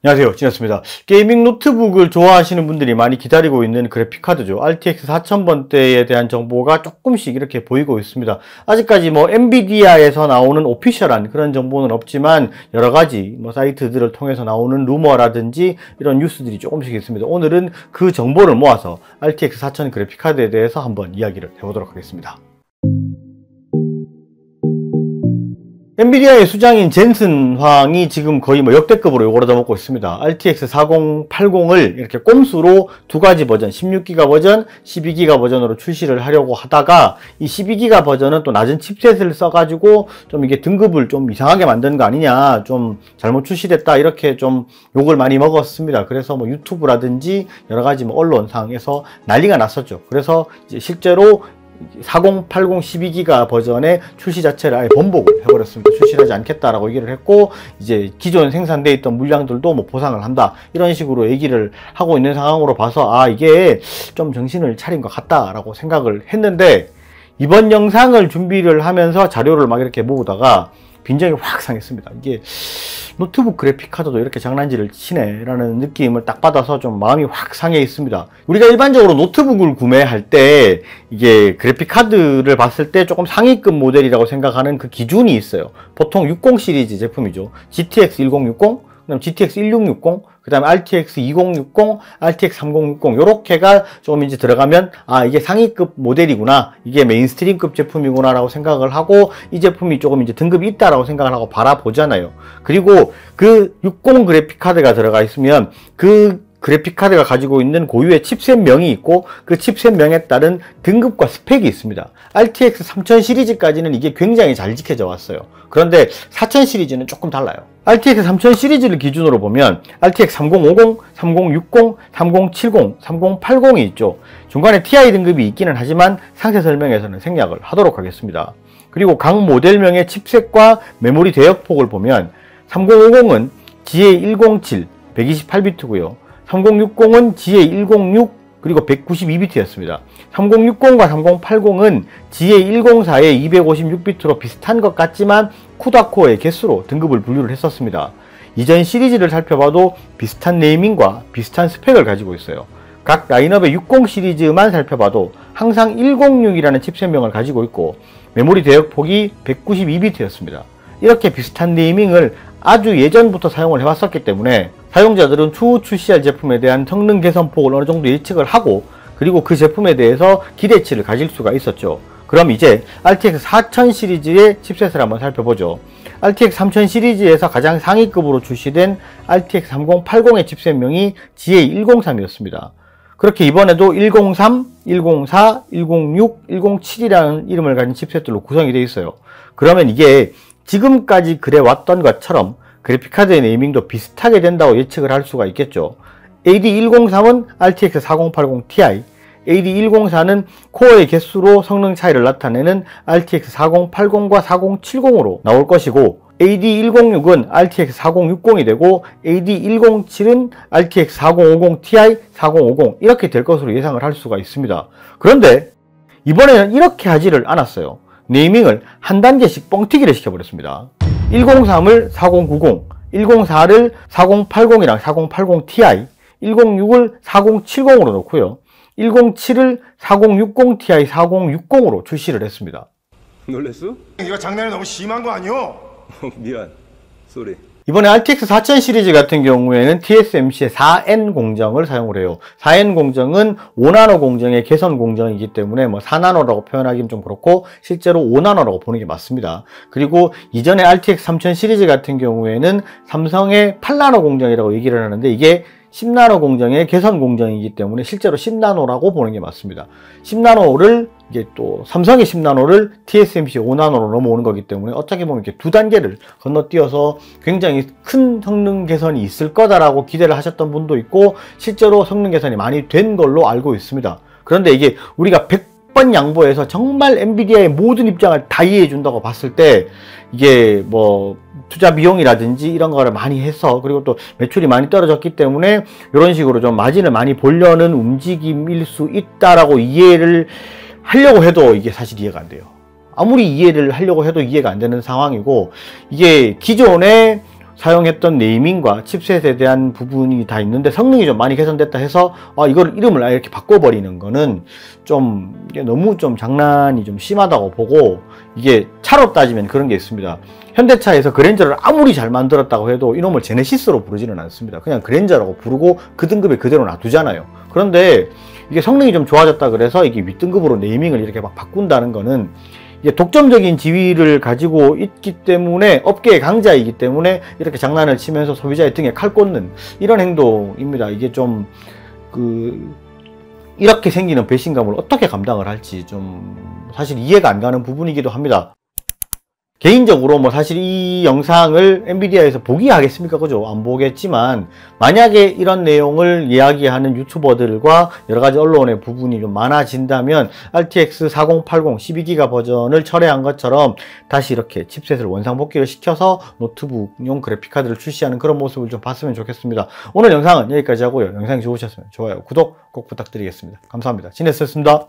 안녕하세요, 진혁습니다. 게이밍 노트북을 좋아하시는 분들이 많이 기다리고 있는 그래픽카드죠. RTX 4000번대에 대한 정보가 조금씩 이렇게 보이고 있습니다. 아직까지 엔비디아에서 나오는 오피셜한 그런 정보는 없지만 여러가지 사이트들을 통해서 나오는 루머라든지 이런 뉴스들이 조금씩 있습니다. 오늘은 그 정보를 모아서 RTX 4000 그래픽카드에 대해서 한번 이야기를 해보도록 하겠습니다. 엔비디아의 수장인 젠슨 황이 지금 거의 역대급으로 요걸 얻어먹고 있습니다. RTX 4080을 이렇게 꼼수로 두 가지 버전, 16기가 버전, 12기가 버전으로 출시를 하려고 하다가 이 12기가 버전은 또 낮은 칩셋을 써가지고 좀 이게 등급을 좀 이상하게 만든 거 아니냐, 좀 잘못 출시됐다, 이렇게 좀 욕을 많이 먹었습니다. 그래서 유튜브라든지 여러 가지 언론상에서 난리가 났었죠. 그래서 이제 실제로 4080 12기가 버전의 출시 자체를 아예 번복을 해버렸습니다. 출시를 하지 않겠다라고 얘기를 했고, 이제 기존 생산되어 있던 물량들도 보상을 한다, 이런 식으로 얘기를 하고 있는 상황으로 봐서 이게 좀 정신을 차린 것 같다라고 생각을 했는데, 이번 영상을 준비를 하면서 자료를 막 이렇게 모으다가 빈정이 확 상했습니다. 이게 노트북 그래픽카드도 이렇게 장난질을 치네 라는 느낌을 딱 받아서 좀 마음이 확 상해 있습니다. 우리가 일반적으로 노트북을 구매할 때 이게 그래픽카드를 봤을 때 조금 상위급 모델이라고 생각하는 그 기준이 있어요. 보통 60 시리즈 제품이죠. GTX 1060, 그다음 GTX 1660, 그 다음에 RTX 2060, RTX 3060, 요렇게가 조금 이제 들어가면 이게 상위급 모델이구나, 이게 메인스트림급 제품이구나 라고 생각을 하고, 이 제품이 조금 이제 등급이 있다라고 생각을 하고 바라보잖아요. 그리고 그 60 그래픽카드가 들어가 있으면 그 그래픽카드가 가지고 있는 고유의 칩셋명이 있고, 그 칩셋명에 따른 등급과 스펙이 있습니다. RTX 3000 시리즈까지는 이게 굉장히 잘 지켜져 왔어요. 그런데 4000 시리즈는 조금 달라요. RTX 3000 시리즈를 기준으로 보면 RTX 3050, 3060, 3070, 3080이 있죠. 중간에 TI 등급이 있기는 하지만 상세 설명에서는 생략을 하도록 하겠습니다. 그리고 각 모델명의 칩셋과 메모리 대역폭을 보면 3050은 GA107 128비트고요. 3060은 GA106 그리고 192비트였습니다. 3060과 3080은 GA104의 256비트로 비슷한 것 같지만 쿠다코어의 개수로 등급을 분류를 했었습니다. 이전 시리즈를 살펴봐도 비슷한 네이밍과 비슷한 스펙을 가지고 있어요. 각 라인업의 60 시리즈만 살펴봐도 항상 106이라는 칩셋명을 가지고 있고, 메모리 대역폭이 192비트였습니다. 이렇게 비슷한 네이밍을 아주 예전부터 사용을 해왔었기 때문에 사용자들은 추후 출시할 제품에 대한 성능 개선폭을 어느 정도 예측을 하고, 그리고 그 제품에 대해서 기대치를 가질 수가 있었죠. 그럼 이제 RTX 4000 시리즈의 칩셋을 한번 살펴보죠. RTX 3000 시리즈에서 가장 상위급으로 출시된 RTX 3080의 칩셋명이 GA103이었습니다. 그렇게 이번에도 103, 104, 106, 107이라는 이름을 가진 칩셋들로 구성이 되어 있어요. 그러면 이게 지금까지 그래왔던 것처럼 그래픽카드의 네이밍도 비슷하게 된다고 예측을 할 수가 있겠죠. AD103은 RTX 4080 Ti, AD104는 코어의 개수로 성능 차이를 나타내는 RTX 4080과 4070으로 나올 것이고, AD106은 RTX 4060이 되고, AD107은 RTX 4050 Ti, 4050 이렇게 될 것으로 예상을 할 수가 있습니다. 그런데 이번에는 이렇게 하지를 않았어요. 네이밍을 한 단계씩 뻥튀기를 시켜버렸습니다. 103을 4090, 104를 4080이랑 4080 Ti, 106을 4070으로 놓고요. 107을 4060 Ti, 4060으로 출시를 했습니다. 놀랬어? 이거 장난이 너무 심한 거 아니오? 미안, 쏘리. 이번에 RTX 4000 시리즈 같은 경우에는 TSMC의 4N 공정을 사용을 해요. 4N 공정은 5나노 공정의 개선 공정이기 때문에 4나노라고 표현하기는 좀 그렇고, 실제로 5나노라고 보는 게 맞습니다. 그리고 이전에 RTX 3000 시리즈 같은 경우에는 삼성의 8나노 공정이라고 얘기를 하는데, 이게 10나노 공정의 개선 공정이기 때문에 실제로 10나노라고 보는 게 맞습니다. 10나노를 이게 또 삼성의 10나노를 TSMC 5나노로 넘어오는 거기 때문에 어떻게 보면 이렇게 두 단계를 건너뛰어서 굉장히 큰 성능 개선이 있을 거다라고 기대를 하셨던 분도 있고, 실제로 성능 개선이 많이 된 걸로 알고 있습니다. 그런데 이게 우리가 100번 양보해서 정말 엔비디아의 모든 입장을 다 이해해 준다고 봤을 때, 이게 투자 비용이라든지 이런 거를 많이 해서, 그리고 또 매출이 많이 떨어졌기 때문에 이런 식으로 좀 마진을 많이 보려는 움직임일 수 있다라고 이해를 하려고 해도 이게 사실 이해가 안 돼요. 아무리 이해를 하려고 해도 이해가 안 되는 상황이고, 이게 기존의 사용했던 네이밍과 칩셋에 대한 부분이 다 있는데 성능이 좀 많이 개선됐다 해서 이걸 이름을 아예 이렇게 바꿔버리는 거는 좀 이게 너무 좀 장난이 좀 심하다고 보고, 이게 차로 따지면 그런 게 있습니다. 현대차에서 그랜저를 아무리 잘 만들었다고 해도 이놈을 제네시스로 부르지는 않습니다. 그냥 그랜저라고 부르고 그 등급에 그대로 놔두잖아요. 그런데 이게 성능이 좀 좋아졌다 그래서 이게 윗등급으로 네이밍을 이렇게 막 바꾼다는 거는 이게 독점적인 지위를 가지고 있기 때문에, 업계의 강자이기 때문에 이렇게 장난을 치면서 소비자의 등에 칼 꽂는 이런 행동입니다. 이게 좀 이렇게 생기는 배신감을 어떻게 감당을 할지 좀 사실 이해가 안 가는 부분이기도 합니다. 개인적으로 뭐 사실 이 영상을 엔비디아에서 보기 하겠습니까? 그죠? 안 보겠지만, 만약에 이런 내용을 이야기하는 유튜버들과 여러가지 언론의 부분이 좀 많아진다면 RTX 4080 12기가 버전을 철회한 것처럼 다시 이렇게 칩셋을 원상복귀를 시켜서 노트북용 그래픽카드를 출시하는 그런 모습을 좀 봤으면 좋겠습니다. 오늘 영상은 여기까지 하고요. 영상이 좋으셨으면 좋아요, 구독 꼭 부탁드리겠습니다. 감사합니다. 진했었습니다.